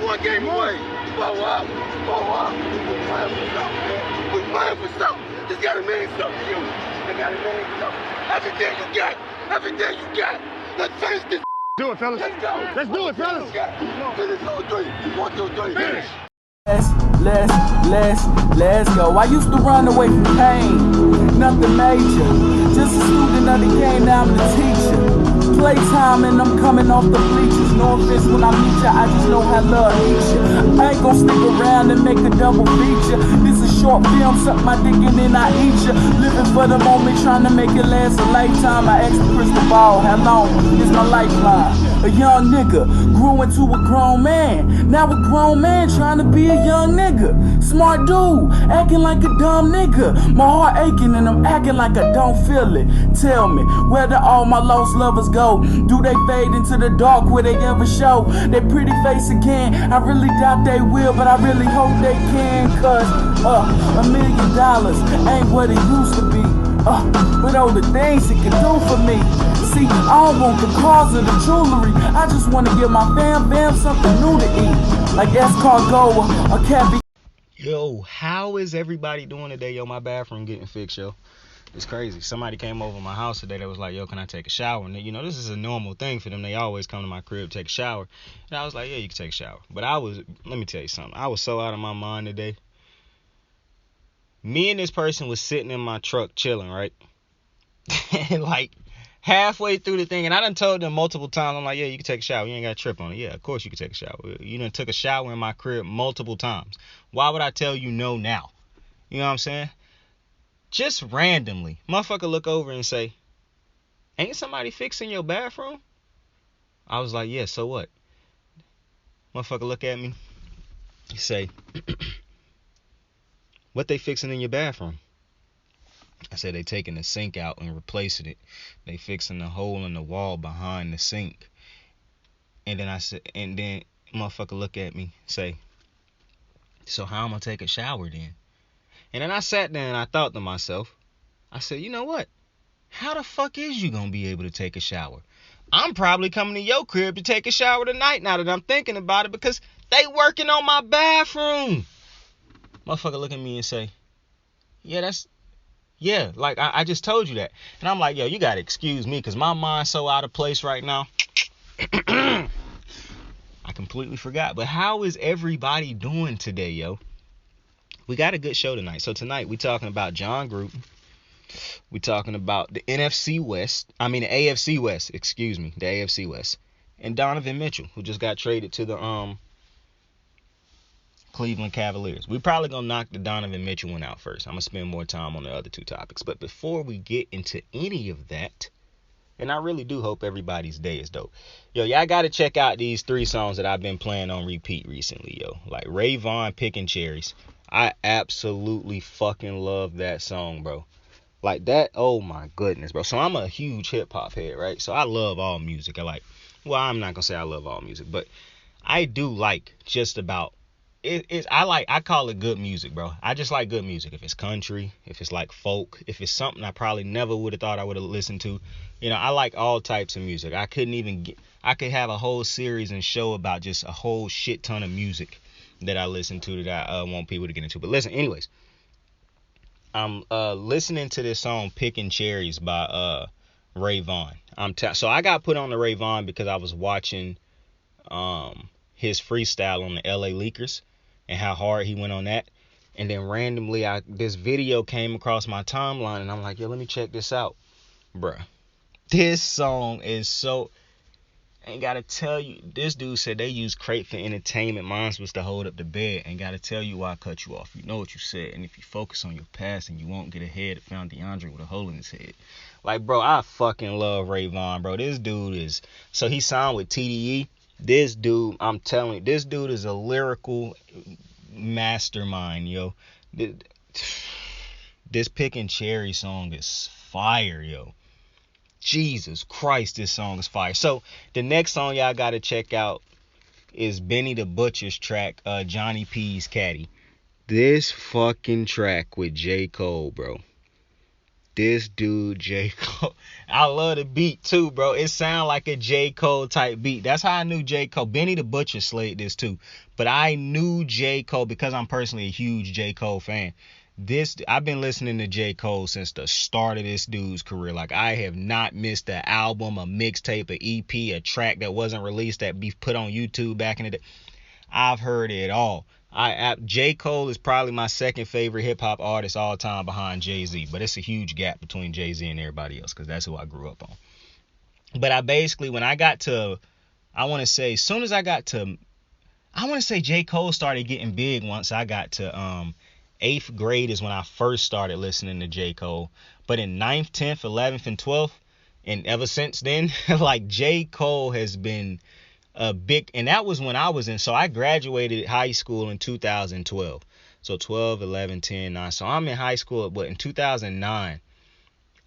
one game away. Blow up. We're playing for something, man. We're playing for something. It's gotta mean something to you. It gotta mean something. Everything you got. Let's finish this. Do it, fellas. Let's go. Let's do it, fellas. Finish 2-3. 1, 2, 3. Finish. Let's go. I used to run away from pain, nothing major. Just a student of the game, now I'm the teacher. Playtime and I'm coming off the bleachers. No offense when I meet ya, I just know how love eats ya. I ain't gon' stick around and make a double feature. This is short film, suck my dick and then I eat ya. Living for the moment, trying to make it last a lifetime. I asked the crystal ball, how long is my lifeline? A young nigga grew into a grown man. Now a grown man trying to be a young nigga. Smart dude, acting like a dumb nigga. My heart aching and I'm acting like I don't feel it. Tell me, where do all my lost lovers go? Do they fade into the dark where they ever show their pretty face again? I really doubt they will, but I really hope they can. Cause $1 million ain't what it used to be. With all the things it can do for me. See, I don't want the cars or the jewelry. I just want to give my fam something new to eat. Like escargot or caviar. Yo, how is everybody doing today? Yo, my bathroom getting fixed, yo. It's crazy. Somebody came over my house today that was like, yo, can I take a shower? And you know, this is a normal thing for them. They always come to my crib, take a shower. And I was like, yeah, you can take a shower. But let me tell you something. I was so out of my mind today. Me and this person was sitting in my truck chilling, right? And like halfway through the thing, and I done told them multiple times, I'm like, yeah, you can take a shower. You ain't got to trip on it. Yeah, of course you can take a shower. You done took a shower in my crib multiple times. Why would I tell you no now? You know what I'm saying? Just randomly, motherfucker look over and say, ain't somebody fixing your bathroom? I was like, yeah, so what? Motherfucker look at me. He say, what they fixing in your bathroom? I said, they taking the sink out and replacing it. They fixing the hole in the wall behind the sink. And then I said, and then motherfucker look at me, say, so how I'm gonna take a shower then? And then I sat there and I thought to myself, I said, you know what? How the fuck is you gonna be able to take a shower? I'm probably coming to your crib to take a shower tonight now that I'm thinking about it, because they working on my bathroom. Motherfucker look at me and say, yeah, like I just told you that. And I'm like, yo, you gotta excuse me, because my mind's so out of place right now. I completely forgot. But how is everybody doing today, yo? We got a good show tonight. So tonight we talking about John Gruden. We talking about the AFC West, the AFC West. And Donavan Mitchell, who just got traded to the Cleveland Cavaliers. We probably gonna knock the Donovan Mitchell one out first. I'm gonna spend more time on the other two topics. But before we get into any of that, and I really do hope everybody's day is dope. Yo, y'all gotta check out these 3 songs that I've been playing on repeat recently, yo. Like Ray Vaughn, Pickin' Cherries. I absolutely fucking love that song, bro. Like that, oh my goodness, bro. So I'm a huge hip hop head, right? So I love all music. I'm not gonna say I love all music, but I do like just about I call it good music, bro. I just like good music. If it's country, if it's like folk, if it's something I probably never would have thought I would have listened to. You know, I like all types of music. I could have a whole series and show about just a whole shit ton of music that I listen to that I want people to get into. But listen, anyways, I'm listening to this song Pickin' Cherries by Ray Vaughn. So I got put on the Ray Vaughn because I was watching his freestyle on the LA Leakers and how hard he went on that. And then randomly this video came across my timeline and I'm like, yo, let me check this out. Bruh, this song is so... Ain't gotta tell you, this dude said they use crate for entertainment. Mine was to hold up the bed. Ain't gotta tell you why I cut you off. You know what you said. And if you focus on your past and you won't get ahead, found DeAndre with a hole in his head. Like, bro, I fucking love Ray Vaughn, bro. This dude is... So he signed with TDE. This dude, I'm telling you, this dude is a lyrical mastermind, yo. This Pickin' Cherry song is fire, yo. Jesus Christ, this song is fire. So the next song y'all gotta check out is Benny the Butcher's track, Johnny P's Caddy. This fucking track with J. Cole, bro. This dude, J. Cole. I love the beat too, bro. It sound like a J. Cole type beat. That's how I knew J. Cole. Benny the Butcher slayed this too. But I knew J. Cole because I'm personally a huge J. Cole fan. I've been listening to J. Cole since the start of this dude's career. Like, I have not missed an album, a mixtape, an EP, a track that wasn't released that be put on YouTube back in the day. I've heard it all. J. Cole is probably my second favorite hip-hop artist all time behind Jay-Z. But it's a huge gap between Jay-Z and everybody else because that's who I grew up on. But I want to say J. Cole started getting big once I got to 8th grade is when I first started listening to J. Cole. But in 9th, 10th, 11th, and 12th, and ever since then, like, J. Cole has been a big, and that was when I was in, so I graduated high school in 2012. So 12, 11, 10, 9. So I'm in high school, but in 2009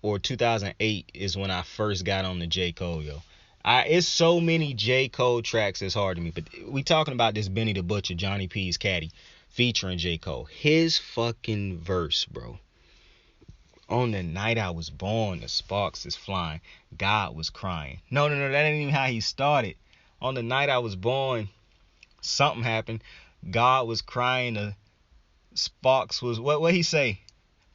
or 2008 is when I first got on the J. Cole, yo. It's so many J. Cole tracks that's hard to me. But we talking about this Benny the Butcher, Johnny P's Caddy, featuring J. Cole. His fucking verse, bro. On the night I was born, the sparks is flying. God was crying. No, that ain't even how he started. On the night I was born, something happened. God was crying. The sparks was, what he say?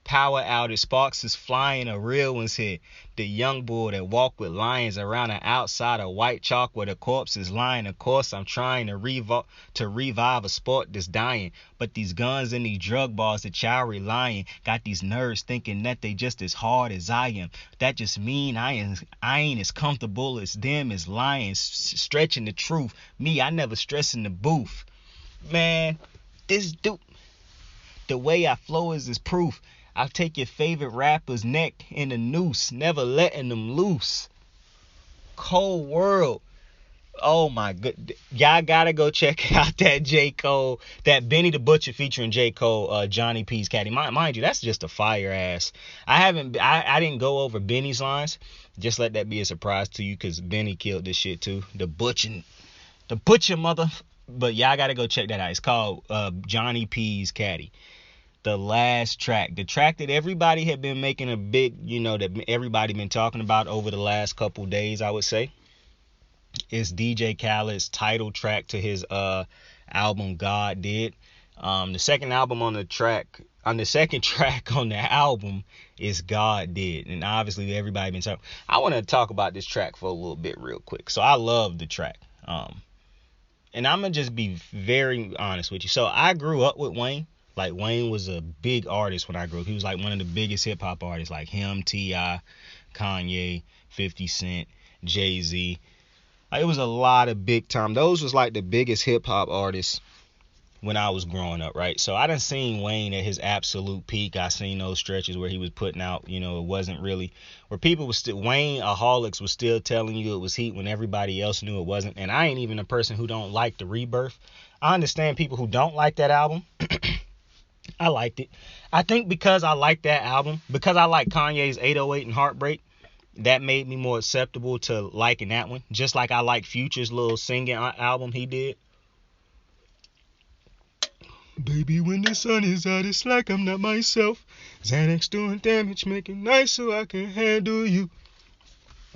Power outage. Sparks is flying. A real one's hit. The young bull that walked with lions around the outside of white chalk where the corpse is lying. Of course, I'm trying to revive a sport that's dying. But these guns and these drug bars that y'all relying got these nerves thinking that they just as hard as I am. That just mean I ain't as comfortable as them as lying, stretching the truth. Me, I never stress in the booth. Man, this dude, the way I flow is proof. I'll take your favorite rapper's neck in a noose, never letting them loose. Cold World. Oh my good. Y'all gotta go check out that J. Cole, that Benny the Butcher featuring J. Cole, Johnny P's Caddy. Mind you, that's just a fire ass. I didn't go over Benny's lines. Just let that be a surprise to you, because Benny killed this shit too. The butcher mother. But y'all gotta go check that out. It's called Johnny P's Caddy. The last track, the track that everybody had been making a big, that everybody been talking about over the last couple days, I would say, is DJ Khaled's title track to his album God Did. The second track on the album is God Did, and obviously everybody been talking. I want to talk about this track for a little bit real quick. So I love the track, and I'm gonna just be very honest with you. So I grew up with Wayne. Like, Wayne was a big artist when I grew up. He was like one of the biggest hip hop artists, like him, T.I., Kanye, 50 Cent, Jay-Z. Like, it was a lot of big time. Those was like the biggest hip hop artists when I was growing up, right? So I done seen Wayne at his absolute peak. I seen those stretches where he was putting out, it wasn't really, where people was still, Wayne-aholics was still telling you it was heat when everybody else knew it wasn't. And I ain't even a person who don't like the Rebirth. I understand people who don't like that album. I liked it. I think because I like that album, because I like Kanye's 808 and Heartbreak, that made me more acceptable to liking that one. Just like I like Future's little singing album he did. Baby, when the sun is out, it's like I'm not myself. Xanax doing damage, making nice so I can handle you.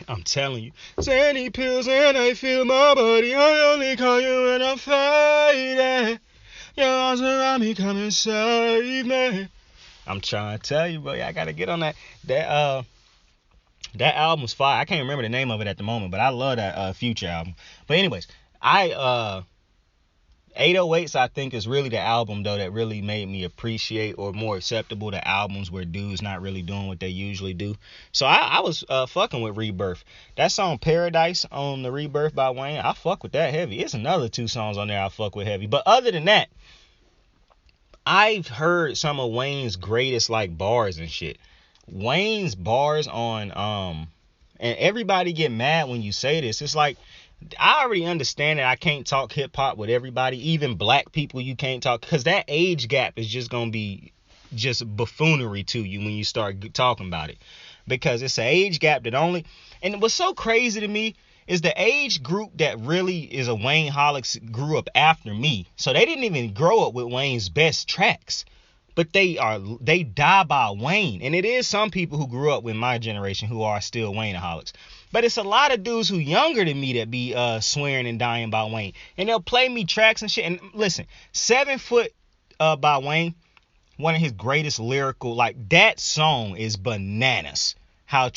I'm telling you. Xanny pills and I feel my body. I only call you when I'm fighting. Your arms around me, come and save me. I'm trying to tell you, bro. I gotta get on that. That album's fire. I can't remember the name of it at the moment, but I love that Future album. But anyways, 808s, I think, is really the album, though, that really made me appreciate or more acceptable to albums where dudes not really doing what they usually do. So I was fucking with Rebirth. That song Paradise on the Rebirth by Wayne, I fuck with that heavy. It's another 2 songs on there I fuck with heavy. But other than that, I've heard some of Wayne's greatest like bars and shit. Wayne's bars on and everybody get mad when you say this. It's like, I already understand that I can't talk hip hop with everybody, even black people you can't talk, because that age gap is just gonna be just buffoonery to you when you start talking about it, because it's an age gap that only, and what's so crazy to me is the age group that really is a Wayne-holics grew up after me, so they didn't even grow up with Wayne's best tracks, but they die by Wayne. And it is some people who grew up with my generation who are still Wayneaholics. But it's a lot of dudes who younger than me that be swearing and dying by Wayne. And they'll play me tracks and shit. And listen, 7 Foot by Wayne, one of his greatest lyrical, like that song is bananas. How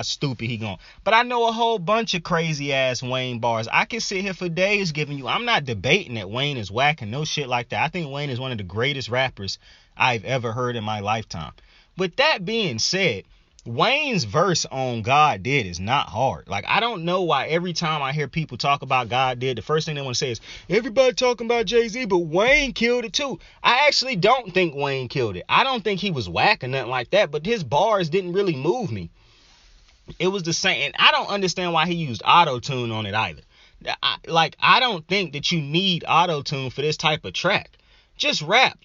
stupid he going. But I know a whole bunch of crazy ass Wayne bars. I can sit here for days giving you. I'm not debating that Wayne is whack and no shit like that. I think Wayne is one of the greatest rappers I've ever heard in my lifetime. With that being said, Wayne's verse on God Did is not hard. Like, I don't know why every time I hear people talk about God Did, the first thing they want to say is, everybody talking about Jay-Z, but Wayne killed it too. I actually don't think Wayne killed it. I don't think he was whack or nothing like that, but his bars didn't really move me. It was the same, and I don't understand why he used auto-tune on it either. I don't think that you need auto-tune for this type of track. Just rap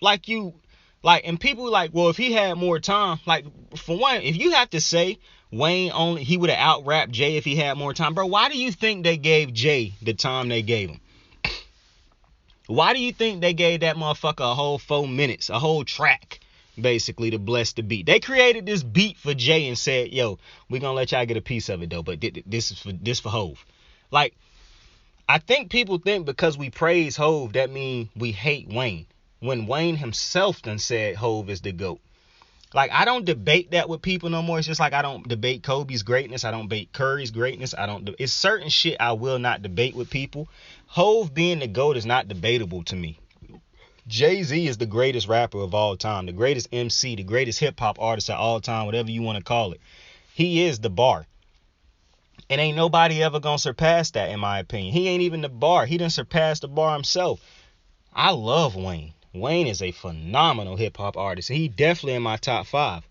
and people like, well, if he had more time, like, for one, if you have to say Wayne he would have out-rapped Jay if he had more time, bro, why do you think they gave Jay the time they gave him? Why do you think they gave that motherfucker a whole 4 minutes, a whole track? Basically to bless the beat. They created this beat for Jay and said, yo, we're gonna let y'all get a piece of it though, but this is for Hove. Like, I think people think because we praise Hove that mean we hate Wayne, when Wayne himself done said Hove is the GOAT. Like, I don't debate that with people no more. It's just like I don't debate Kobe's greatness, I don't debate Curry's greatness, it's certain shit I will not debate with people. Hove being the GOAT is not debatable to me. Jay-Z is the greatest rapper of all time, the greatest MC, the greatest hip-hop artist of all time, whatever you want to call it. He is the bar. And ain't nobody ever gonna surpass that, in my opinion. He ain't even the bar. He done surpassed the bar himself. I love Wayne. Wayne is a phenomenal hip-hop artist. He definitely in my top 5.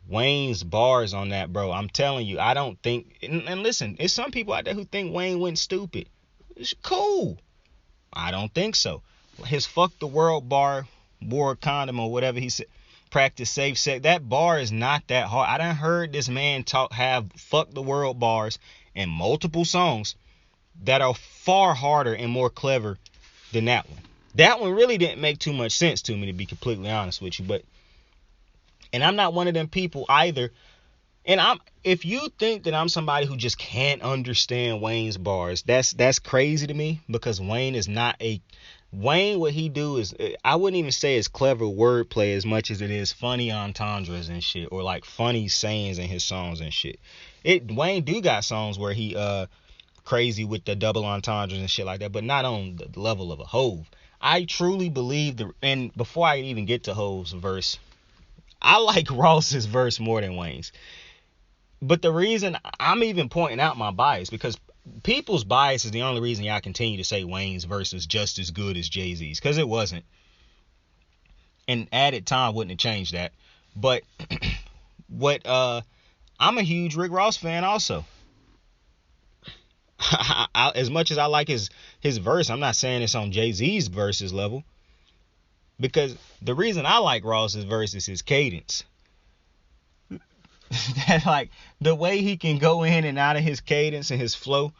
Wayne's bars on that, bro, I'm telling you, I don't think... And listen, there's some people out there who think Wayne went stupid. It's cool. I don't think so. His fuck the world bar, wore a condom or whatever he said, practice safe sex, that bar is not that hard. I done heard this man have fuck the world bars in multiple songs that are far harder and more clever than that one. That one really didn't make too much sense to me, to be completely honest with you. And I'm not one of them people either. And if you think that I'm somebody who just can't understand Wayne's bars, that's crazy to me, because Wayne is not Wayne, what he do is, I wouldn't even say it's clever wordplay as much as it is funny entendres and shit, or like funny sayings in his songs and shit. Wayne do got songs where he crazy with the double entendres and shit like that, but not on the level of a Hove. I truly believe and before I even get to Hove's verse, I like Ross's verse more than Wayne's. But the reason I'm even pointing out my bias, because people's bias is the only reason y'all continue to say Wayne's verse is just as good as Jay-Z's, because it wasn't. And added time wouldn't have changed that. But I'm a huge Rick Ross fan also. As much as I like his verse, I'm not saying it's on Jay-Z's verses level, because the reason I like Ross's verse is his cadence. That, like, the way he can go in and out of his cadence and his flow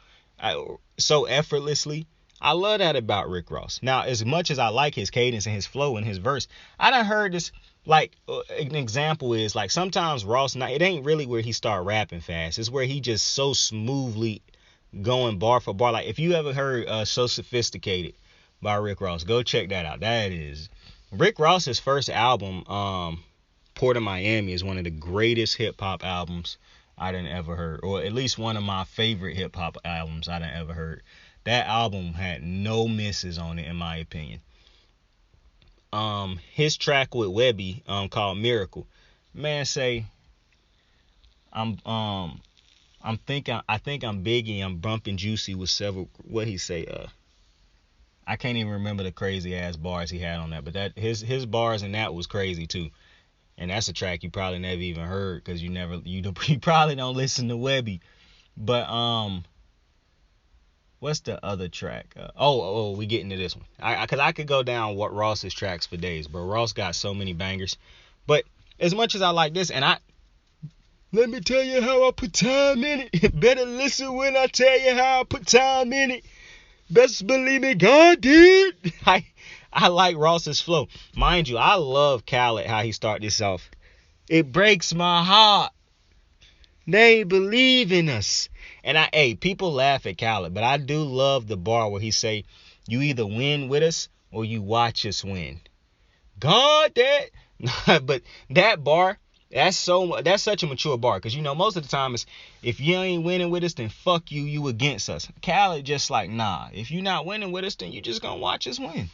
so effortlessly, I love that about Rick Ross. Now, as much as I like his cadence and his flow and his verse, I done heard this, like, an example is, like, sometimes Ross, it ain't really where he start rapping fast, it's where he just so smoothly going bar for bar. Like, if you ever heard So Sophisticated by Rick Ross, go check that out. That is Rick Ross's first album, Port of Miami, is one of the greatest hip-hop albums I done ever heard, or at least one of my favorite hip-hop albums I done ever heard. That album had no misses on it, in my opinion. His track with Webby, called Miracle, man, say, I think I'm Biggie, I'm bumping Juicy with several, what he say, I can't even remember the crazy ass bars he had on that, but that his bars in that was crazy too. And that's a track you probably never even heard, because you probably don't listen to Webby. But what's the other track? We get into this one. Because I could go down what Ross's tracks for days, but Ross got so many bangers. But as much as I like this, and let me tell you how I put time in it. Better listen when I tell you how I put time in it. Best believe me, God did. I like Ross's flow. Mind you, I love Khaled, how he start this off. It breaks my heart. They believe in us. And people laugh at Khaled, but I do love the bar where he say, you either win with us or you watch us win. God, that. But that bar, that's such a mature bar. Because, most of the time it's, if you ain't winning with us, then fuck you, you against us. Khaled just like, nah, if you not winning with us, then you just gonna watch us win.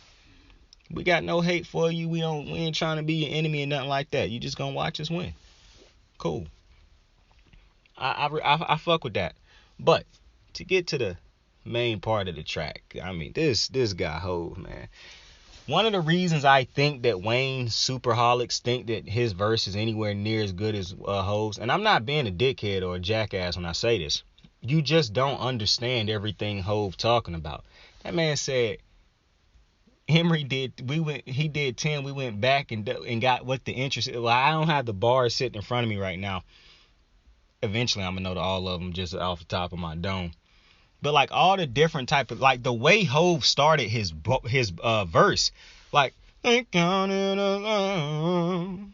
We got no hate for you. We ain't trying to be your enemy or nothing like that. You just gonna watch us win. Cool. I fuck with that. But to get to the main part of the track, I mean, this guy Hov, man. One of the reasons I think that Wayne superholics think that his verse is anywhere near as good as Hov's, and I'm not being a dickhead or a jackass when I say this. You just don't understand everything Hov talking about. That man said Emery did 10. We went back and got what the interest. Well, I don't have the bars sitting in front of me right now. Eventually, I'm gonna know all of them just off the top of my dome. But like all the different type of, like the way Hov started his verse, like ain't counting alone,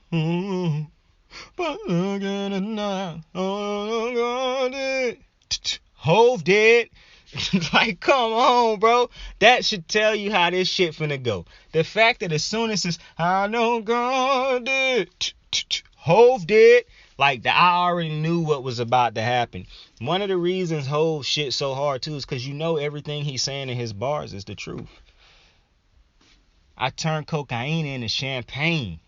but look at it now, Hov did. Like, come on, bro. That should tell you how this shit finna go. The fact that as soon as it's, I know God did, Hov did, like, I already knew what was about to happen. One of the reasons Hov shit so hard, too, is because everything he's saying in his bars is the truth. I turned cocaine into champagne.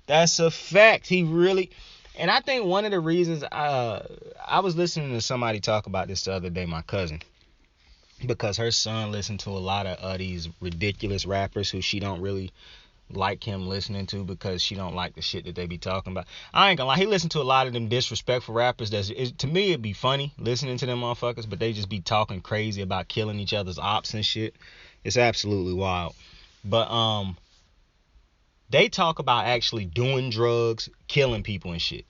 That's a fact. He really... And I think one of the reasons... I was listening to somebody talk about this the other day, my cousin. Because her son listened to a lot of these ridiculous rappers who she don't really like him listening to because she don't like the shit that they be talking about. I ain't gonna lie, he listened to a lot of them disrespectful rappers. To me, it'd be funny listening to them motherfuckers, but they just be talking crazy about killing each other's ops and shit. It's absolutely wild. But they talk about actually doing drugs, killing people and shit.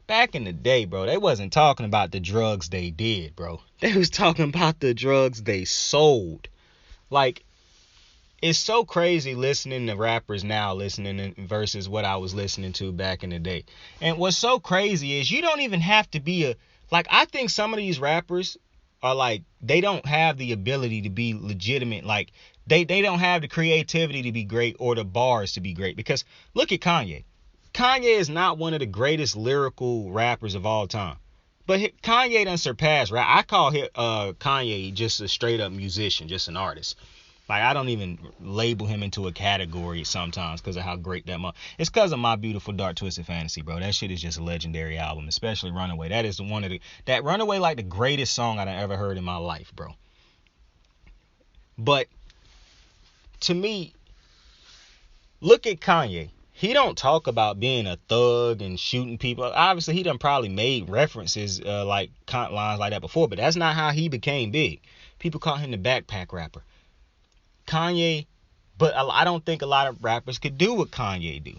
Back in the day, bro, they wasn't talking about the drugs they did, bro. They was talking about the drugs they sold. Like, it's so crazy listening to rappers now versus what I was listening to back in the day. And what's so crazy is you don't even have to be I think some of these rappers are like, they don't have the ability to be legitimate. Like, they don't have the creativity to be great or the bars to be great. Because look at Kanye. Kanye is not one of the greatest lyrical rappers of all time. But Kanye done surpassed rap. I call Kanye just a straight up musician, just an artist. Like, I don't even label him into a category sometimes because of how great it's because of My Beautiful Dark Twisted Fantasy, bro. That shit is just a legendary album, especially Runaway. That is that Runaway, like the greatest song I've ever heard in my life, bro. But to me, look at Kanye. He don't talk about being a thug and shooting people. Obviously, he done probably made references like lines like that before, but that's not how he became big. People call him the backpack rapper. Kanye, but I don't think a lot of rappers could do what Kanye do.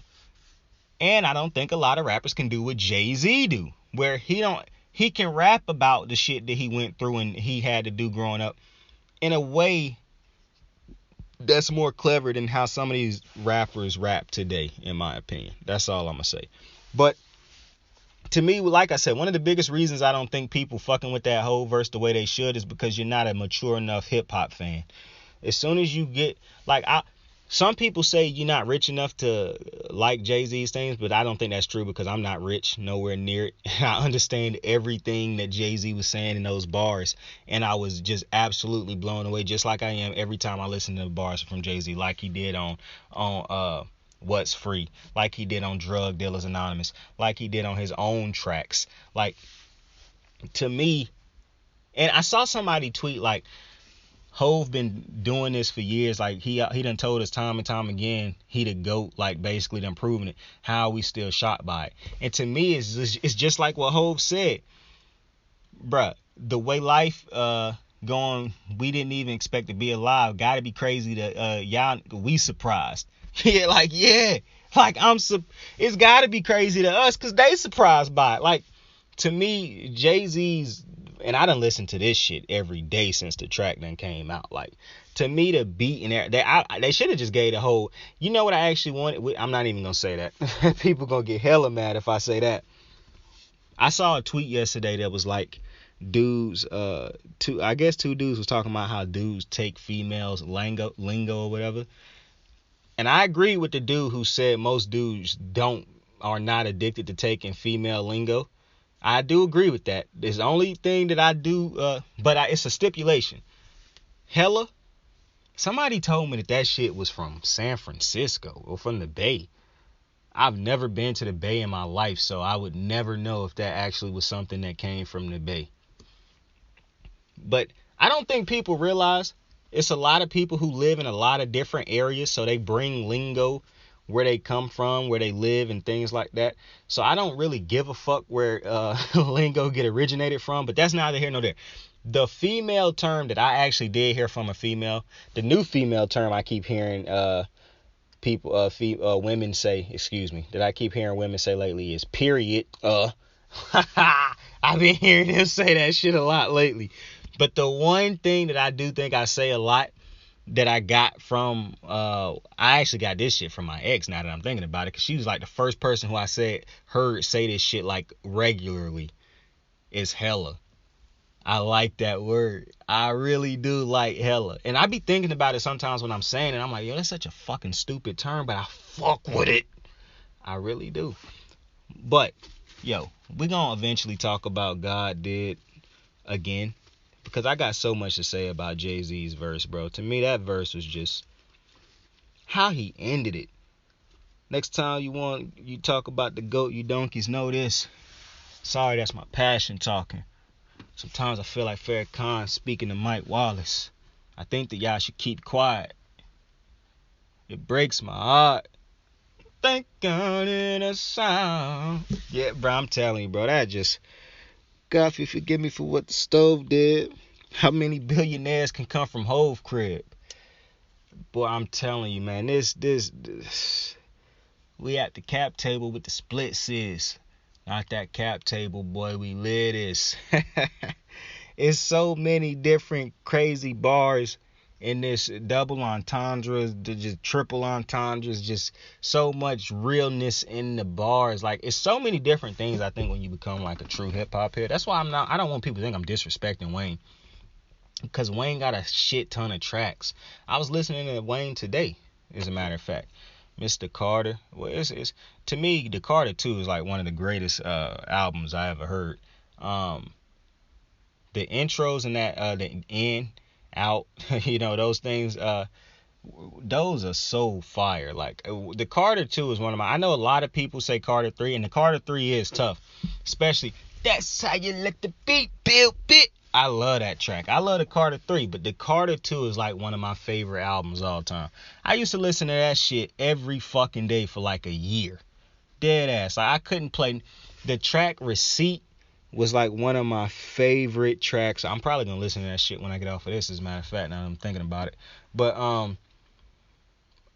And I don't think a lot of rappers can do what Jay-Z do, where he can rap about the shit that he went through and he had to do growing up in a way that's more clever than how some of these rappers rap today, in my opinion. That's all I'm gonna say. But to me, like I said, one of the biggest reasons I don't think people fucking with that whole verse the way they should is because you're not a mature enough hip-hop fan. As soon as you get, some people say you're not rich enough to like Jay-Z's things, but I don't think that's true because I'm not rich, nowhere near it. I understand everything that Jay-Z was saying in those bars, and I was just absolutely blown away, just like I am every time I listen to the bars from Jay-Z, like he did on What's Free, like he did on Drug Dealers Anonymous, like he did on his own tracks. Like, to me, and I saw somebody tweet like, Hov been doing this for years. Like, he done told us time and time again he the GOAT, like basically done proving it. How are we still shocked by it? And to me, it's just like what Hov said. Bruh, the way life going, we didn't even expect to be alive. Gotta be crazy to we surprised. Yeah, it's gotta be crazy to us because they surprised by it. Like, to me, Jay-Z's, and I done listened to this shit every day since the track done came out. Like, To me, the beat and they should have just gave the whole. You know what I actually wanted? I'm not even gonna say that. People gonna get hella mad if I say that. I saw a tweet yesterday that was like, dudes, two dudes was talking about how dudes take females lingo or whatever. And I agree with the dude who said most dudes are not addicted to taking female lingo. I do agree with that. There's the only thing that I do, it's a stipulation. Hella. Somebody told me that shit was from San Francisco or from the Bay. I've never been to the Bay in my life, so I would never know if that actually was something that came from the Bay. But I don't think people realize it's a lot of people who live in a lot of different areas, so they bring lingo where they come from, where they live, and things like that. So I don't really give a fuck where lingo get originated from, but that's neither here nor there. The female term that I actually did hear from a female, the new female term I keep hearing women say, that I keep hearing women say lately is period. I've been hearing them say that shit a lot lately. But the one thing that I do think I say a lot that I got from, I actually got this shit from my ex now that I'm thinking about it, because she was like the first person who I heard say this shit like regularly, is hella. I like that word. I really do like hella. And I be thinking about it sometimes when I'm saying it. I'm like, yo, that's such a fucking stupid term, but I fuck with it. I really do. But, yo, we're going to eventually talk about God Did again, because I got so much to say about Jay-Z's verse, bro. To me, that verse was just how he ended it. Next time you talk about the GOAT, you donkeys know this. Sorry, that's my passion talking. Sometimes I feel like Farrakhan speaking to Mike Wallace. I think that y'all should keep quiet. It breaks my heart. Thank God in a sound. Yeah, bro, I'm telling you, bro, that just... God, if you forgive me for what the stove did. How many billionaires can come from Hove crib? Boy, I'm telling you, man, this we at the cap table with the split sis. Not that cap table, boy, we lit this. It's so many different crazy bars in this double entendres, just triple entendres, just so much realness in the bars. Like, it's so many different things, I think, when you become like a true hip-hop head. That's why I don't want people to think I'm disrespecting Wayne, because Wayne got a shit ton of tracks. I was listening to Wayne today, as a matter of fact. Mr. Carter. Well, it's to me, the Carter 2 is like one of the greatest albums I ever heard. The intros and that the in, out, those things, those are so fire. Like, the Carter 2 is one of my... I know a lot of people say Carter 3, and the Carter 3 is tough. Especially, that's how you let the beat build it. I love that track. I love the Carter 3, but the Carter 2 is like one of my favorite albums all time. I used to listen to that shit every fucking day for like a year. Dead ass. Like, I couldn't play... The track Receipt was like one of my favorite tracks. I'm probably gonna listen to that shit when I get off of this, as a matter of fact, now that I'm thinking about it. But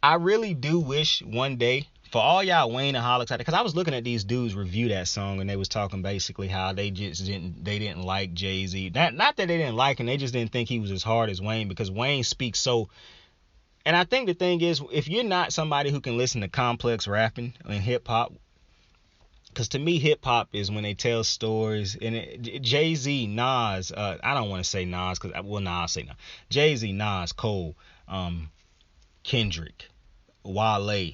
I really do wish one day, for all y'all Wayneaholics out there, because I was looking at these dudes review that song, and they was talking basically how they didn't like Jay-Z. Not that they didn't like him, they just didn't think he was as hard as Wayne, because Wayne speaks so... And I think the thing is, if you're not somebody who can listen to complex rapping and hip-hop, because to me, hip-hop is when they tell stories, and Jay-Z, Nas, I don't want to say Nas, I'll say Nas. Jay-Z, Nas, Cole, Kendrick, Wale,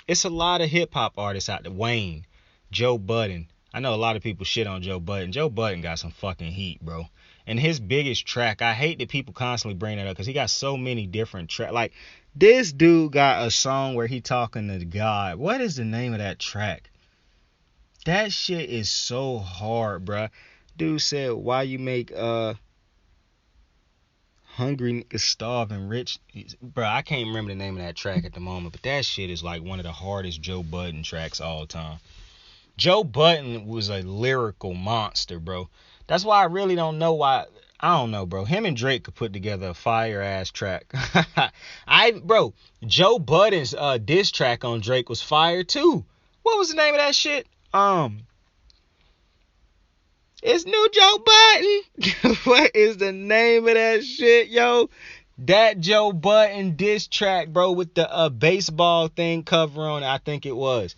it's a lot of hip-hop artists out there. Wayne, Joe Budden. I know a lot of people shit on Joe Budden. Joe Budden got some fucking heat, bro. And his biggest track, I hate that people constantly bring that up, because he got so many different tracks. Like, this dude got a song where he talking to God. What is the name of that track? That shit is so hard, bro. Dude said, why you make hungry niggas starving rich? Bro, I can't remember the name of that track at the moment, but that shit is like one of the hardest Joe Budden tracks all time. Joe Budden was a lyrical monster, bro. That's why I really don't know why. I don't know, bro. Him and Drake could put together a fire-ass track. Bro, Joe Budden's diss track on Drake was fire, too. What was the name of that shit? It's New Joe Budden. What is the name of that shit, yo? That Joe Budden diss track, bro, with the baseball thing cover on it, I think it was.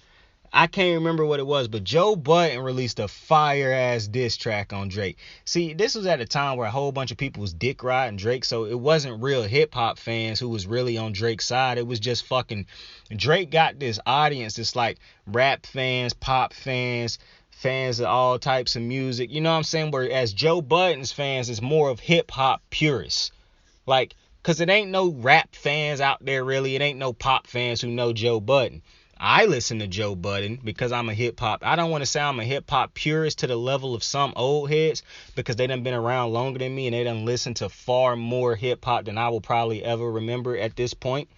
I can't remember what it was, but Joe Budden released a fire-ass diss track on Drake. See, this was at a time where a whole bunch of people was dick riding Drake, so it wasn't real hip-hop fans who was really on Drake's side. It was just fucking... Drake got this audience that's like rap fans, pop fans, fans of all types of music. You know what I'm saying? Whereas Joe Budden's fans is more of hip-hop purists. Like, because it ain't no rap fans out there, really. It ain't no pop fans who know Joe Budden. I listen to Joe Budden because I'm a hip hop. I don't want to say I'm a hip hop purist to the level of some old heads because they done been around longer than me and they done listened to far more hip hop than I will probably ever remember at this point.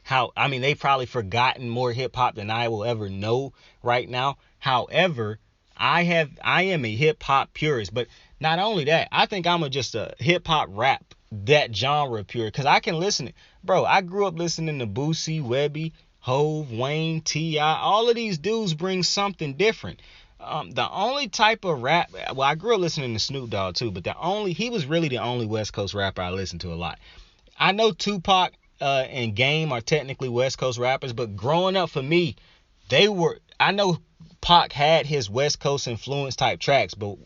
They've probably forgotten more hip hop than I will ever know right now. However, I am a hip hop purist, but not only that, I think I'm just a hip hop rap, that genre purist, because I can listen. Bro, I grew up listening to Boosie, Webby, Hove, Wayne, T.I. All of these dudes bring something different. The only type of rap, well, I grew up listening to Snoop Dogg too, but he was really the only West Coast rapper I listened to a lot. I know Tupac and Game are technically West Coast rappers, but growing up for me, I know Pac had his West Coast influence type tracks, but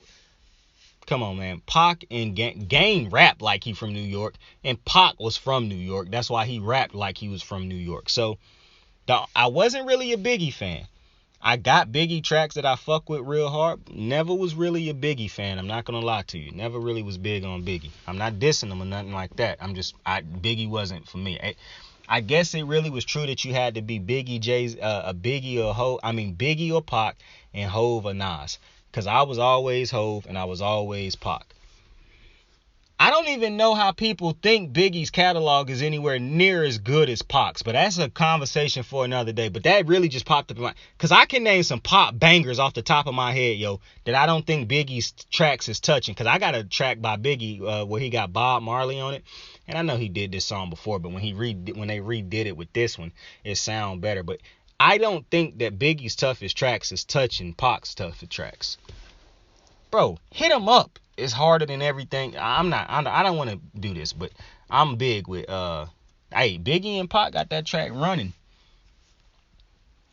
come on, man. Pac and Game rapped like he from New York, and Pac was from New York. That's why he rapped like he was from New York. So, I wasn't really a Biggie fan. I got Biggie tracks that I fuck with real hard. Never was really a Biggie fan. I'm not going to lie to you. Never really was big on Biggie. I'm not dissing him or nothing like that. Biggie wasn't for me. I guess it really was true that you had to be Biggie or Pac and Hove or Nas. Because I was always Hove and I was always Pac. I don't even know how people think Biggie's catalog is anywhere near as good as Pac's, but that's a conversation for another day. But that really just popped up in my... Because I can name some pop bangers off the top of my head, that I don't think Biggie's tracks is touching. Because I got a track by Biggie where he got Bob Marley on it. And I know he did this song before, but when they redid it with this one, it sound better. But I don't think that Biggie's toughest tracks is touching Pac's toughest tracks. Bro, Hit 'Em Up is harder than everything. I don't want to do this, but I'm big with Biggie and Pac got that track running.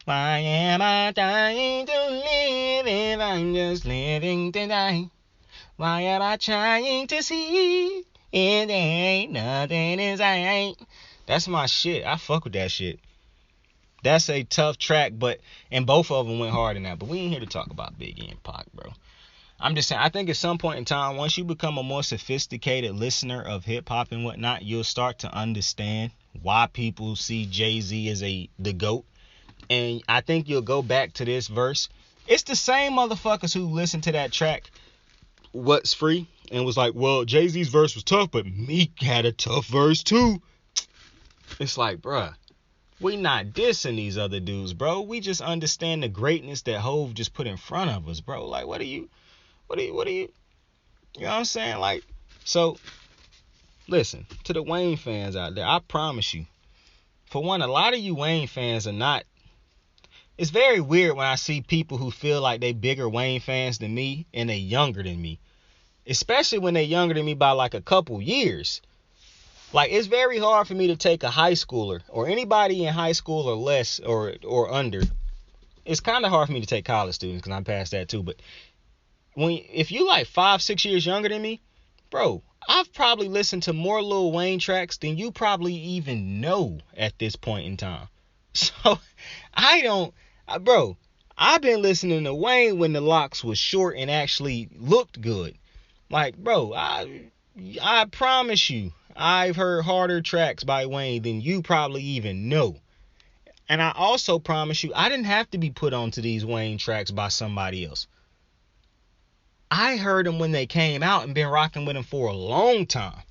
Why am I dying to live if I'm just living to die? Why am I trying to see if there ain't nothing inside? That's my shit. I fuck with that shit. That's a tough track, and both of them went hard in that. But we ain't here to talk about Biggie and Pac, bro. I'm just saying, I think at some point in time, once you become a more sophisticated listener of hip-hop and whatnot, you'll start to understand why people see Jay-Z as the GOAT. And I think you'll go back to this verse. It's the same motherfuckers who listened to that track, What's Free, and was like, well, Jay-Z's verse was tough, but Meek had a tough verse too. It's like, bruh, we not dissing these other dudes, bro. We just understand the greatness that Hove just put in front of us, bro. Like, what are you, you know what I'm saying? Like, so, listen, to the Wayne fans out there, I promise you, for one, a lot of you Wayne fans are not, it's very weird when I see people who feel like they bigger Wayne fans than me and they younger than me. Especially when they younger than me by like a couple years. Like, it's very hard for me to take a high schooler or anybody in high school or less or under. It's kind of hard for me to take college students because I'm past that too. But if you like 5-6 years younger than me, bro, I've probably listened to more Lil Wayne tracks than you probably even know at this point in time. So I've been listening to Wayne when the locks was short and actually looked good. Like, bro, I promise you, I've heard harder tracks by Wayne than you probably even know. And I also promise you, I didn't have to be put onto these Wayne tracks by somebody else. I heard them when they came out and been rocking with them for a long time.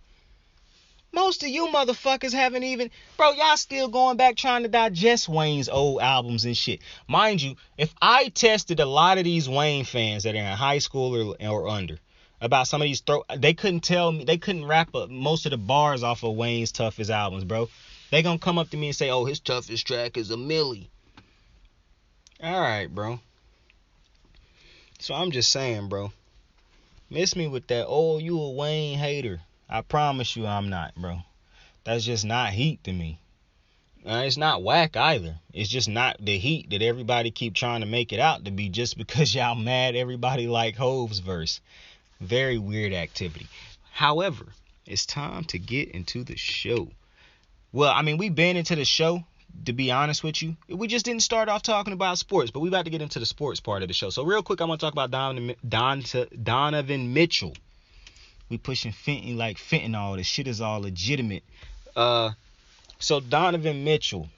Most of you motherfuckers haven't even... Bro, y'all still going back trying to digest Wayne's old albums and shit. Mind you, if I tested a lot of these Wayne fans that are in high school or under about some of these... They couldn't tell me... They couldn't rap up most of the bars off of Wayne's toughest albums, bro. They gonna come up to me and say, oh, his toughest track is a Millie. Alright, bro. So I'm just saying, bro. Miss me with that, oh, you a Wayne hater. I promise you I'm not, bro. That's just not heat to me. It's not whack either. It's just not the heat that everybody keep trying to make it out to be just because y'all mad everybody like Hove's verse. Very weird activity. However, it's time to get into the show. Well, I mean, we've been into the show, to be honest with you. We just didn't start off talking about sports, but we about to get into the sports part of the show. So real quick, I want to talk about Donovan Mitchell. We pushing fentanyl. This shit is all legitimate. So Donovan Mitchell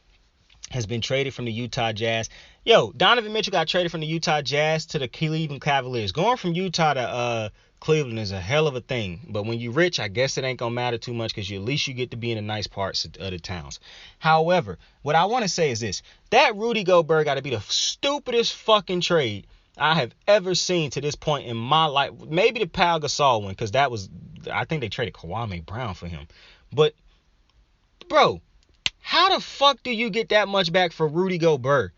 has been traded from the Utah Jazz. Yo, Donovan Mitchell got traded from the Utah Jazz to the Cleveland Cavaliers. Going from Utah to Cleveland is a hell of a thing. But when you're rich, I guess it ain't going to matter too much because at least you get to be in the nice parts of the towns. However, what I want to say is this. That Rudy Gobert got to be the stupidest fucking trade I have ever seen to this point in my life. Maybe the Pau Gasol one, because I think they traded Kwame Brown for him. But, bro, how the fuck do you get that much back for Rudy Gobert?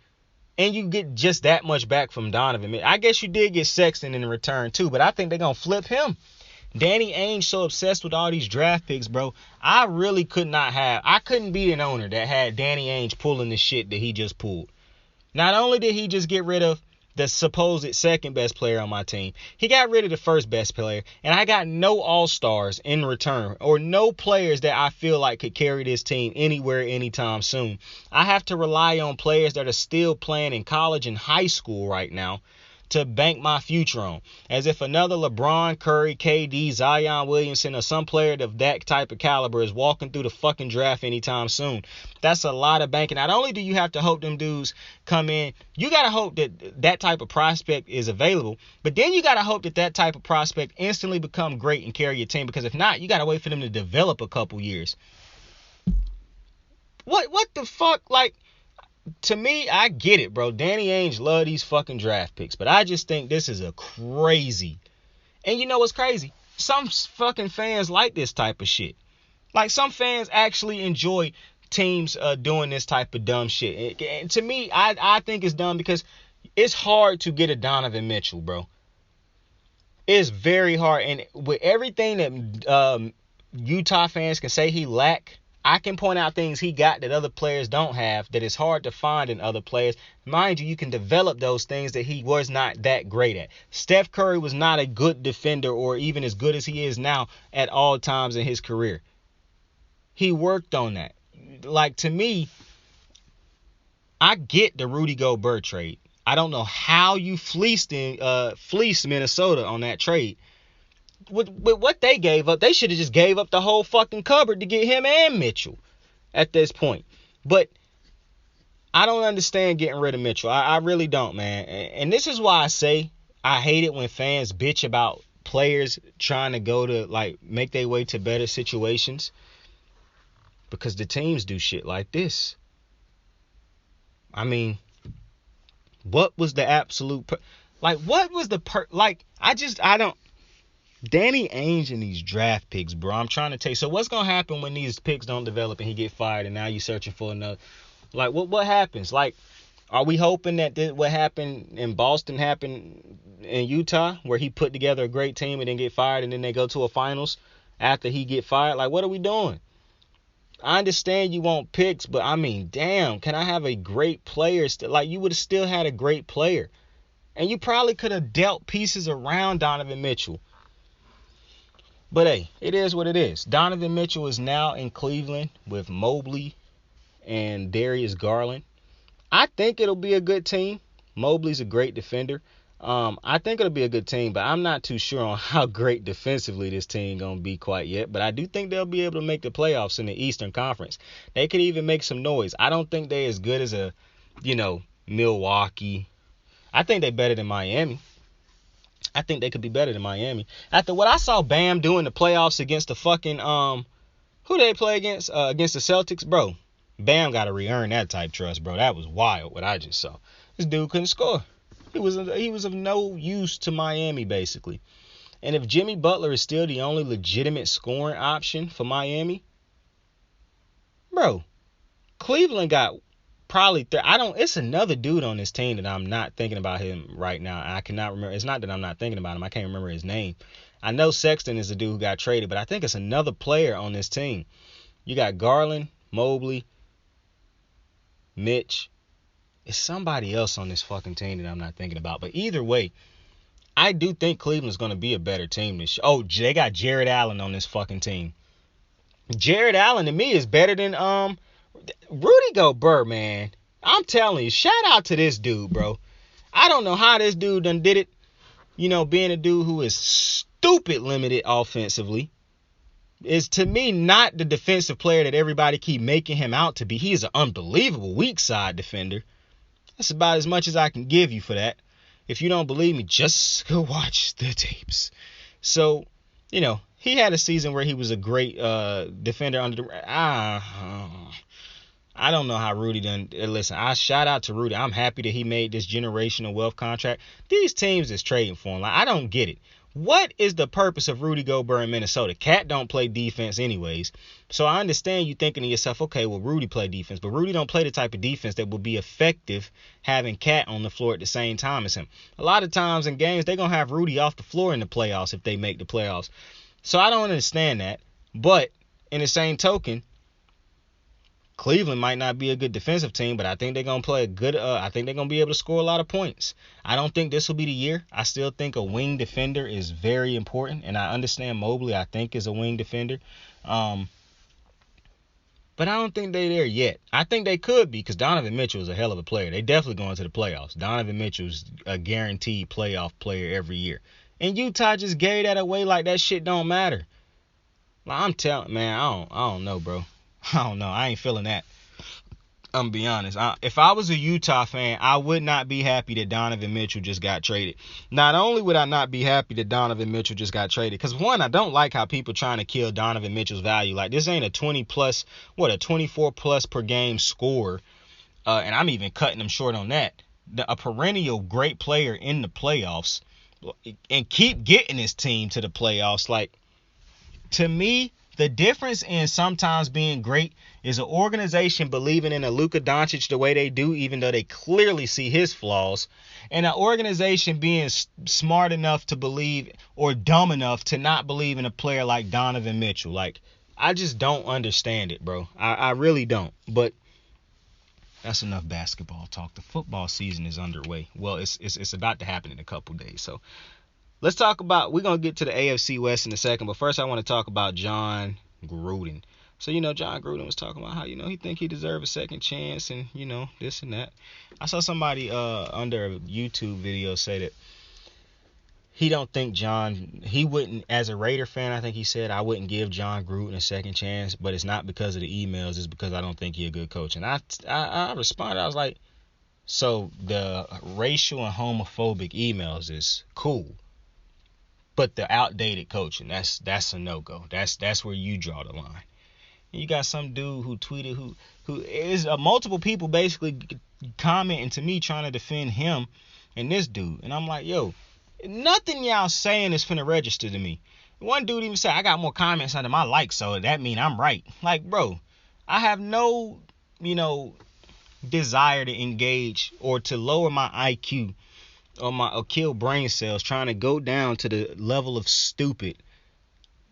And you get just that much back from Donovan. I guess you did get Sexton in return too, but I think they're going to flip him. Danny Ainge so obsessed with all these draft picks, bro. I couldn't be an owner that had Danny Ainge pulling the shit that he just pulled. Not only did he just get rid of the supposed second best player on my team, he got rid of the first best player, and I got no all-stars in return, or no players that I feel like could carry this team anywhere anytime soon. I have to rely on players that are still playing in college and high school right now to bank my future on. As if another LeBron, Curry, KD, Zion Williamson, or some player of that type of caliber is walking through the fucking draft anytime soon. That's a lot of banking. Not only do you have to hope them dudes come in, you got to hope that that type of prospect is available, but then you got to hope that that type of prospect instantly become great and carry your team, because if not, you got to wait for them to develop a couple years. What the fuck? Like, to me, I get it, bro. Danny Ainge love these fucking draft picks, but I just think this is a crazy. And you know what's crazy? Some fucking fans like this type of shit. Like, some fans actually enjoy teams doing this type of dumb shit. And to me, I think it's dumb because it's hard to get a Donovan Mitchell, bro. It's very hard. And with everything that Utah fans can say he lack, I can point out things he got that other players don't have that is hard to find in other players. Mind you, you can develop those things that he was not that great at. Steph Curry was not a good defender, or even as good as he is now, at all times in his career. He worked on that. Like, to me, I get the Rudy Gobert trade. I don't know how you fleeced Minnesota on that trade. With what they gave up, they should have just gave up the whole fucking cupboard to get him and Mitchell at this point. But I don't understand getting rid of Mitchell. I really don't, man. And this is why I say I hate it when fans bitch about players trying to go to, like, make their way to better situations, because the teams do shit like this. I mean, what was the absolute what was the I don't. Danny Ainge and these draft picks, bro. I'm trying to tell you. So what's going to happen when these picks don't develop and he get fired and now you're searching for another? Like, what happens? Like, are we hoping that what happened in Boston happened in Utah, where he put together a great team and then get fired and then they go to a finals after he get fired? Like, what are we doing? I understand you want picks, but I mean, damn, can I have a great player? Like, you would have still had a great player. And you probably could have dealt pieces around Donovan Mitchell. But hey, it is what it is. Donovan Mitchell is now in Cleveland with Mobley and Darius Garland. I think it'll be a good team. Mobley's a great defender. I think it'll be a good team, but I'm not too sure on how great defensively this team gonna be quite yet. But I do think they'll be able to make the playoffs in the Eastern Conference. They could even make some noise. I don't think they're as good as Milwaukee. I think they're better than Miami. I think they could be better than Miami. After what I saw Bam do in the playoffs against the fucking who they play against the Celtics, bro. Bam got to re-earn that type trust, bro. That was wild what I just saw. This dude couldn't score. He was of no use to Miami, basically. And if Jimmy Butler is still the only legitimate scoring option for Miami, bro, Cleveland got probably it's another dude on this team that I'm not thinking about him right now. I cannot remember. It's not that I'm not thinking about him. I can't remember his name. I know Sexton is the dude who got traded, but I think it's another player on this team. You got Garland, Mobley, Mitch. It's somebody else on this fucking team that I'm not thinking about. But either way, I do think Cleveland's going to be a better team this year. Oh, they got Jared Allen on this fucking team. Jared Allen to me is better than Rudy Gobert, man. I'm telling you, shout out to this dude, bro. I don't know how this dude done did it. You know, being a dude who is stupid limited offensively is, to me, not the defensive player that everybody keep making him out to be. He is an unbelievable weak side defender. That's about as much as I can give you for that. If you don't believe me, just go watch the tapes. So, you know, he had a season where he was a great defender under the... I don't know how Rudy done. Listen, I shout out to Rudy. I'm happy that he made this generational wealth contract. These teams is trading for him. Like, I don't get it. What is the purpose of Rudy Gobert in Minnesota? Cat don't play defense anyways. So I understand you thinking to yourself, okay, well, Rudy play defense. But Rudy don't play the type of defense that will be effective having Cat on the floor at the same time as him. A lot of times in games, they're going to have Rudy off the floor in the playoffs if they make the playoffs. So I don't understand that. But in the same token, Cleveland might not be a good defensive team, but I think they're going to play a good, I think they're going to be able to score a lot of points. I don't think this will be the year. I still think a wing defender is very important, and I understand Mobley, I think, is a wing defender. But I don't think they're there yet. I think they could be, because Donovan Mitchell is a hell of a player. They definitely going to the playoffs. Donovan Mitchell's a guaranteed playoff player every year. And Utah just gave that away like that shit don't matter. Well, I'm telling, man, I don't know, bro. I don't know. I ain't feeling that. I'm gonna be honest. If I was a Utah fan, I would not be happy that Donovan Mitchell just got traded. Not only would I not be happy that Donovan Mitchell just got traded, because one, I don't like how people trying to kill Donovan Mitchell's value. Like, this ain't a 24 plus per game scorer. And I'm even cutting him short on that. A perennial great player in the playoffs and keep getting his team to the playoffs. Like, to me, the difference in sometimes being great is an organization believing in a Luka Doncic the way they do, even though they clearly see his flaws, and an organization being smart enough to believe or dumb enough to not believe in a player like Donovan Mitchell. Like, I just don't understand it, bro. I really don't. But that's enough basketball talk. The football season is underway. Well, it's about to happen in a couple days. So let's talk about, we're going to get to the AFC West in a second, but first I want to talk about John Gruden. So, John Gruden was talking about how, he think he deserves a second chance and, this and that. I saw somebody under a YouTube video say that he don't think he wouldn't, as a Raider fan, I think he said, I wouldn't give John Gruden a second chance, but it's not because of the emails, it's because I don't think he's a good coach. And I responded, I was like, so the racial and homophobic emails is cool, but the outdated coaching, that's a no-go. That's where you draw the line. And you got some dude who tweeted who is multiple people basically commenting to me trying to defend him and this dude. And I'm like, yo, nothing y'all saying is finna register to me. One dude even said, I got more comments under my likes, so that mean I'm right. Like, bro, I have no, desire to engage or to lower my IQ or kill brain cells trying to go down to the level of stupid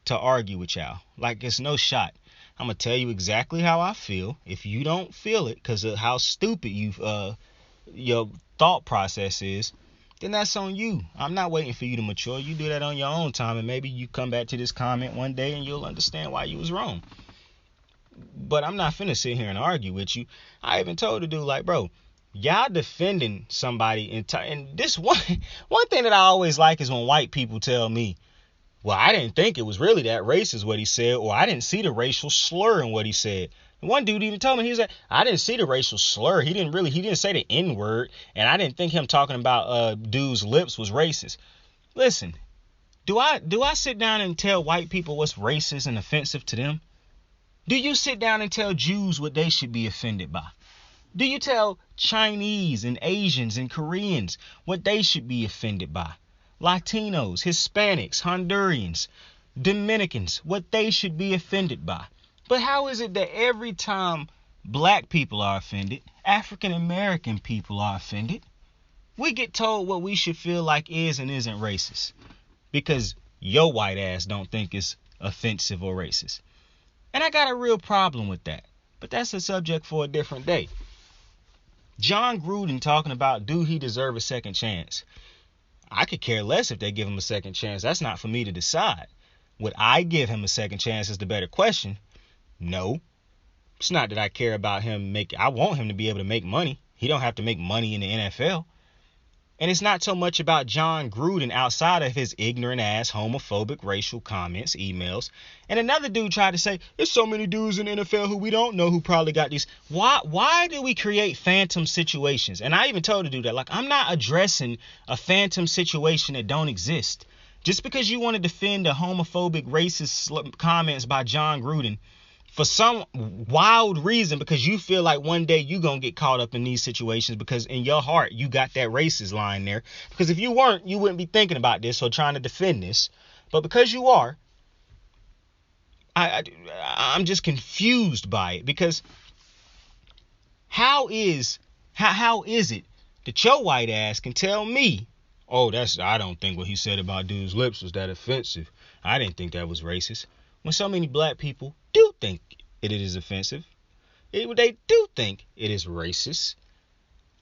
to argue with y'all. Like, it's no shot. I'm going to tell you exactly how I feel. If you don't feel it because of how stupid your thought process is, then that's on you. I'm not waiting for you to mature. You do that on your own time, and maybe you come back to this comment one day and you'll understand why you was wrong. But I'm not finna sit here and argue with you. I even told the dude, like, bro, y'all defending somebody and this one thing that I always like is when white people tell me, well, I didn't think it was really that racist what he said, or I didn't see the racial slur in what he said. One dude even told me, he was like, I didn't see the racial slur. He didn't say the N-word, and I didn't think him talking about dude's lips was racist. Listen, do I sit down and tell white people what's racist and offensive to them? Do you sit down and tell Jews what they should be offended by? Do you tell Chinese and Asians and Koreans what they should be offended by? Latinos, Hispanics, Hondurans, Dominicans, what they should be offended by? But how is it that every time black people are offended, African American people are offended, we get told what we should feel like is and isn't racist? Because your white ass don't think it's offensive or racist. And I got a real problem with that. But that's a subject for a different day. John Gruden talking about, do he deserve a second chance? I could care less if they give him a second chance. That's not for me to decide. Would I give him a second chance is the better question. No. It's not that I care about him I want him to be able to make money. He don't have to make money in the NFL. And it's not so much about John Gruden outside of his ignorant ass, homophobic, racial comments, emails. And another dude tried to say, there's so many dudes in the NFL who we don't know who probably got these. Why do we create phantom situations? And I even told the dude that, like, I'm not addressing a phantom situation that don't exist. Just because you want to defend the homophobic, racist comments by John Gruden for some wild reason, because you feel like one day you're going to get caught up in these situations because in your heart you got that racist line there. Because if you weren't, you wouldn't be thinking about this or trying to defend this. But because you are, I'm just confused by it. Because how is it that your white ass can tell me, oh, I don't think what he said about dude's lips was that offensive. I didn't think that was racist. When so many black people do think it is offensive. They do think it is racist.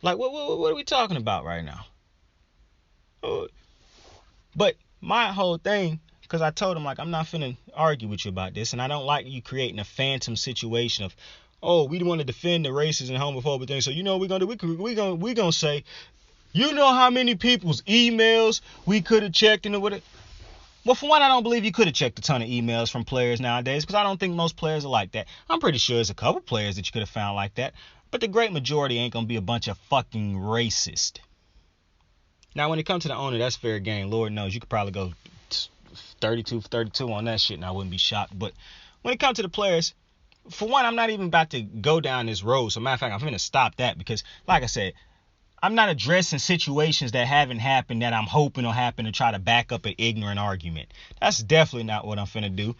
Like, what are we talking about right now? But my whole thing, because I told him, like, I'm not finna argue with you about this, and I don't like you creating a phantom situation of, oh, we want to defend the racist and homophobic thing, so you know what we're gonna do? We're gonna say, you know how many people's emails we could have checked and whatever. Well, for one, I don't believe you could have checked a ton of emails from players nowadays because I don't think most players are like that. I'm pretty sure there's a couple players that you could have found like that, but the great majority ain't going to be a bunch of fucking racist. Now, when it comes to the owner, that's fair game. Lord knows you could probably go 32 on that shit and I wouldn't be shocked. But when it comes to the players, for one, I'm not even about to go down this road. So, matter of fact, I'm going to stop that because, like I said, I'm not addressing situations that haven't happened that I'm hoping will happen to try to back up an ignorant argument. That's definitely not what I'm finna do.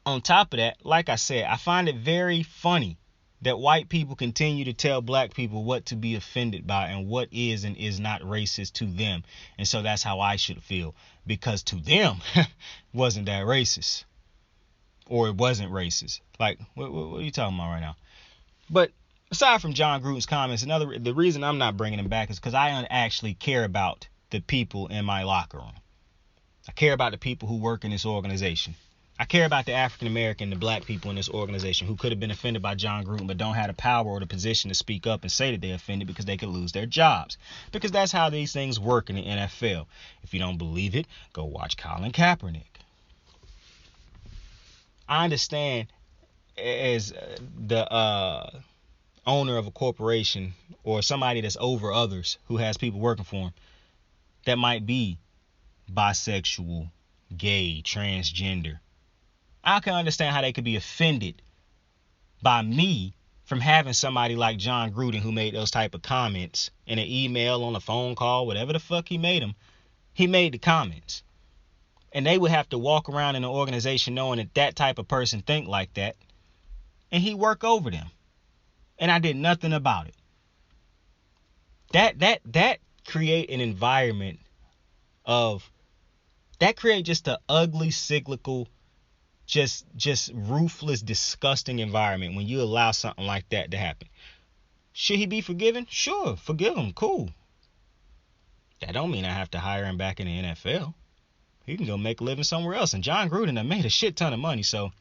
On top of that, like I said, I find it very funny that white people continue to tell black people what to be offended by and what is and is not racist to them. And so that's how I should feel. Because to them, wasn't that racist. Or it wasn't racist. Like, what are you talking about right now? But aside from John Gruden's comments, the reason I'm not bringing him back is because I actually care about the people in my locker room. I care about the people who work in this organization. I care about the African American, the black people in this organization who could have been offended by John Gruden but don't have the power or the position to speak up and say that they're offended because they could lose their jobs. Because that's how these things work in the NFL. If you don't believe it, go watch Colin Kaepernick. I understand as the owner of a corporation or somebody that's over others who has people working for him that might be bisexual, gay, transgender. I can understand how they could be offended by me from having somebody like John Gruden who made those type of comments in an email, on a phone call, whatever the fuck he made them. He made the comments. And they would have to walk around in an organization knowing that that type of person think like that. And he work over them. And I did nothing about it. That create an environment of, that create just an ugly, cyclical, just ruthless, disgusting environment when you allow something like that to happen. Should he be forgiven? Sure, forgive him, cool. That don't mean I have to hire him back in the NFL. He can go make a living somewhere else. And John Gruden done made a shit ton of money, so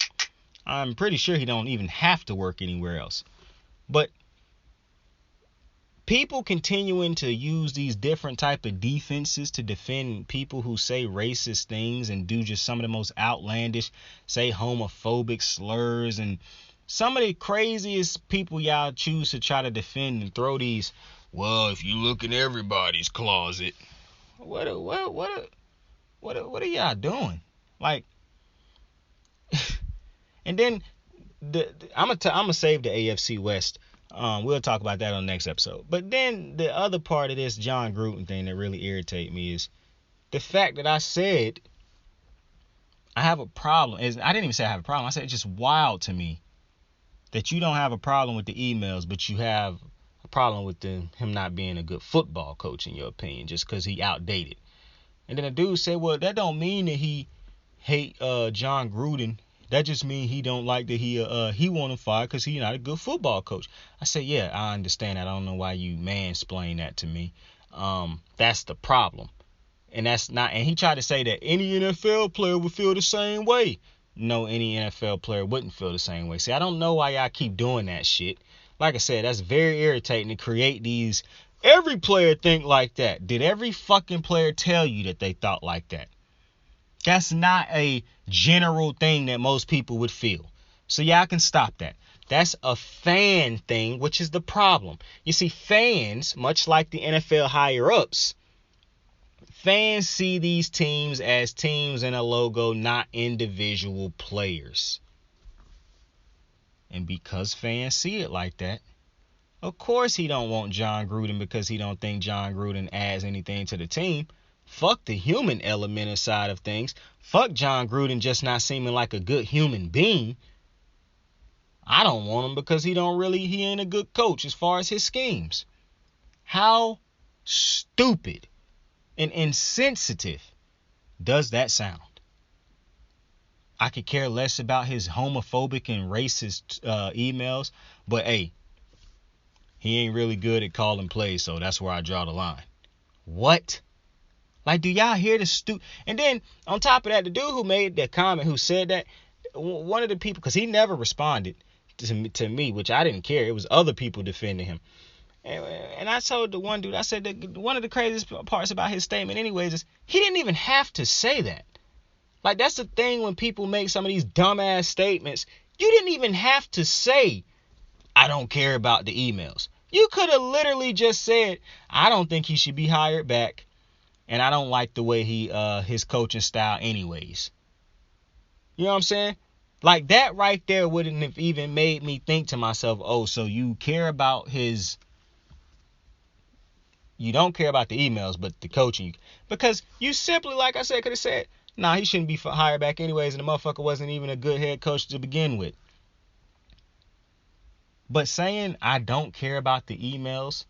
I'm pretty sure he don't even have to work anywhere else. But people continuing to use these different type of defenses to defend people who say racist things and do just some of the most outlandish, say homophobic slurs, and some of the craziest people y'all choose to try to defend and throw these, well, if you look in everybody's closet, what are y'all doing? Like, and then I'm gonna save the AFC West. We'll talk about that on the next episode. But then the other part of this John Gruden thing that really irritates me is the fact that I said I have a problem. I didn't even say I have a problem. I said it's just wild to me that you don't have a problem with the emails, but you have a problem with him not being a good football coach, in your opinion, just because he outdated. And then the dude said, well, that don't mean that he hate John Gruden. That just means he don't like that he want him fired because he's not a good football coach. I said, yeah, I understand that. I don't know why you mansplain that to me. That's the problem. And that's not, and he tried to say that any NFL player would feel the same way. No, any NFL player wouldn't feel the same way. See, I don't know why y'all keep doing that shit. Like I said, that's very irritating to create these. Every player think like that. Did every fucking player tell you that they thought like that? That's not a general thing that most people would feel. So y'all can stop that. That's a fan thing, which is the problem. You see, fans, much like the NFL higher-ups, fans see these teams as teams and a logo, not individual players. And because fans see it like that, of course he don't want John Gruden because he don't think John Gruden adds anything to the team. Fuck the human element inside of things. Fuck John Gruden just not seeming like a good human being. I don't want him because he ain't a good coach as far as his schemes. How stupid and insensitive does that sound? I could care less about his homophobic and racist emails, but hey, he ain't really good at calling plays, so that's where I draw the line. What? Like, do y'all hear the And then, on top of that, the dude who made that comment, who said that, one of the people, because he never responded to me, which I didn't care. It was other people defending him. And I told the one dude, I said that one of the craziest parts about his statement anyways is he didn't even have to say that. Like, that's the thing when people make some of these dumbass statements. You didn't even have to say, I don't care about the emails. You could have literally just said, I don't think he should be hired back. And I don't like the way his coaching style anyways. You know what I'm saying? Like, that right there wouldn't have even made me think to myself, oh, so you care about you don't care about the emails, but the coaching. Because you simply, like I said, could have said, nah, he shouldn't be hired back anyways, and the motherfucker wasn't even a good head coach to begin with. But saying I don't care about the emails,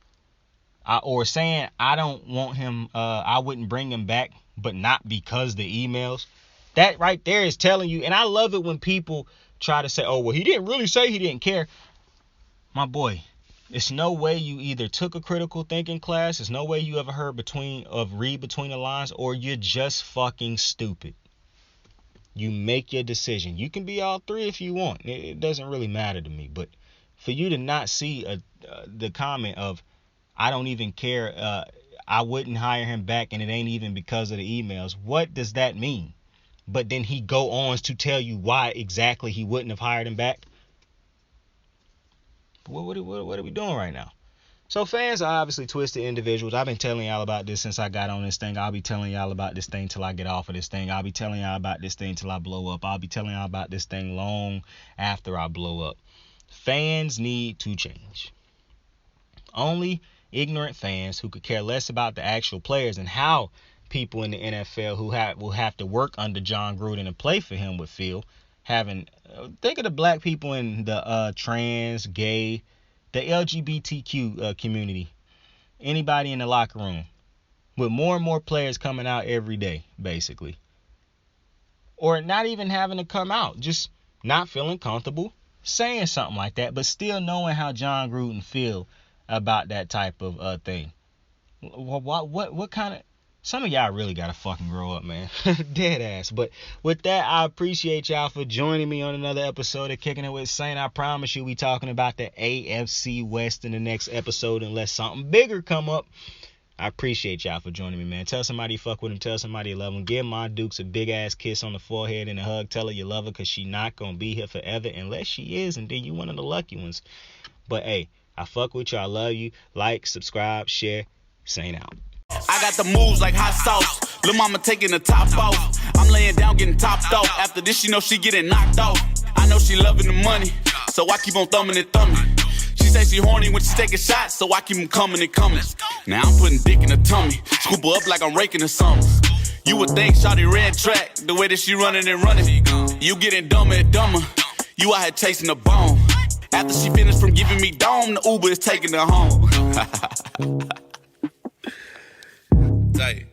or saying I don't want him, I wouldn't bring him back, but not because the emails, that right there is telling you. And I love it when people try to say, oh, well, he didn't really say he didn't care. My boy, it's no way you either took a critical thinking class, there's no way you ever heard read between the lines, or you're just fucking stupid. You make your decision. You can be all three if you want. It doesn't really matter to me. But for you to not see the comment of, I don't even care, I wouldn't hire him back, and it ain't even because of the emails. What does that mean? But then he go on to tell you why exactly he wouldn't have hired him back. What are we doing right now? So fans are obviously twisted individuals. I've been telling y'all about this since I got on this thing. I'll be telling y'all about this thing till I get off of this thing. I'll be telling y'all about this thing till I blow up. I'll be telling y'all about this thing long after I blow up. Fans need to change. Only ignorant fans who could care less about the actual players and how people in the NFL who will have to work under John Gruden and play for him would feel. Think of the black people in the trans, gay, the LGBTQ community, anybody in the locker room, with more and more players coming out every day, basically, or not even having to come out, just not feeling comfortable saying something like that, but still knowing how John Gruden feel about that type of thing. What kind of... Some of y'all really gotta fucking grow up, man. Dead ass. But with that, I appreciate y'all for joining me on another episode of Kicking It With Saint. I promise you we talking about the AFC West in the next episode unless something bigger come up. I appreciate y'all for joining me, man. Tell somebody you fuck with them. Tell somebody you love them. Give my Dukes a big ass kiss on the forehead and a hug. Tell her you love her because she not gonna be here forever unless she is, and then you one of the lucky ones. But hey, I fuck with you. I love you. Like, subscribe, share. Saint out. I got the moves like hot sauce. Lil' mama taking the top off. I'm laying down getting topped off. After this, she know she getting knocked off. I know she loving the money, so I keep on thumbing and thumbing. She say she horny when she taking shots, so I keep them coming and coming. Now I'm putting dick in her tummy, scoop her up like I'm raking her something. You would think shawty red track, the way that she running and running. You getting dumber and dumber. You out here chasing the bone. After she finished from giving me dome, the Uber is taking her home. Tight.